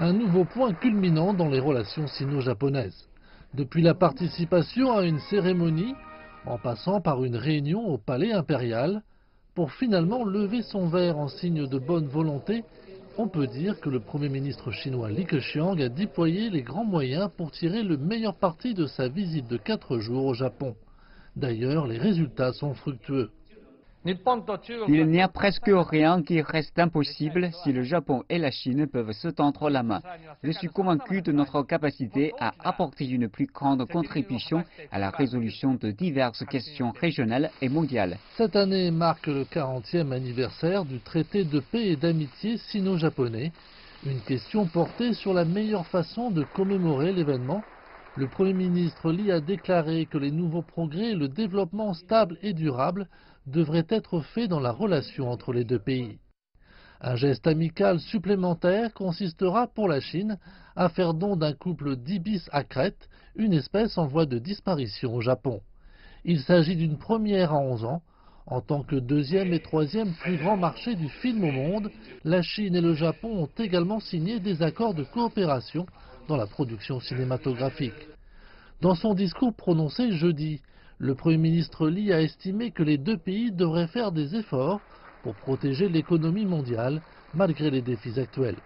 Un nouveau point culminant dans les relations sino-japonaises. Depuis la participation à une cérémonie, en passant par une réunion au palais impérial, pour finalement lever son verre en signe de bonne volonté, on peut dire que le Premier ministre chinois Li Keqiang a déployé les grands moyens pour tirer le meilleur parti de sa visite de 4 jours au Japon. D'ailleurs, les résultats sont fructueux. Il n'y a presque rien qui reste impossible si le Japon et la Chine peuvent se tendre la main. Je suis convaincu de notre capacité à apporter une plus grande contribution à la résolution de diverses questions régionales et mondiales. Cette année marque le 40e anniversaire du traité de paix et d'amitié sino-japonais. Une question portée sur la meilleure façon de commémorer l'événement. Le Premier ministre Lee a déclaré que les nouveaux progrès et le développement stable et durable devraient être faits dans la relation entre les deux pays. Un geste amical supplémentaire consistera pour la Chine à faire don d'un couple d'ibis à crête, une espèce en voie de disparition au Japon. Il s'agit d'une première à 11 ans. En tant que deuxième et troisième plus grand marché du film au monde, la Chine et le Japon ont également signé des accords de coopération dans la production cinématographique. Dans son discours prononcé jeudi, le Premier ministre Lee a estimé que les deux pays devraient faire des efforts pour protéger l'économie mondiale malgré les défis actuels.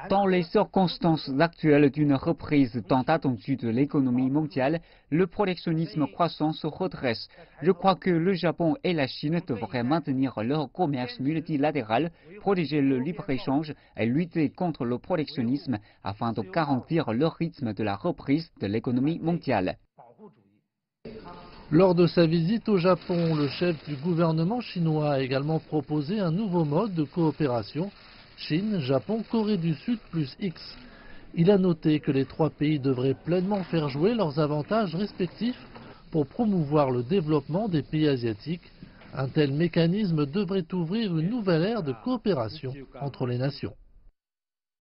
Dans les circonstances actuelles d'une reprise tant attendue de l'économie mondiale, le protectionnisme croissant se redresse. Je crois que le Japon et la Chine devraient maintenir leur commerce multilatéral, protéger le libre-échange et lutter contre le protectionnisme afin de garantir le rythme de la reprise de l'économie mondiale. Lors de sa visite au Japon, le chef du gouvernement chinois a également proposé un nouveau mode de coopération Chine, Japon, Corée du Sud plus X. Il a noté que les trois pays devraient pleinement faire jouer leurs avantages respectifs pour promouvoir le développement des pays asiatiques. Un tel mécanisme devrait ouvrir une nouvelle ère de coopération entre les nations.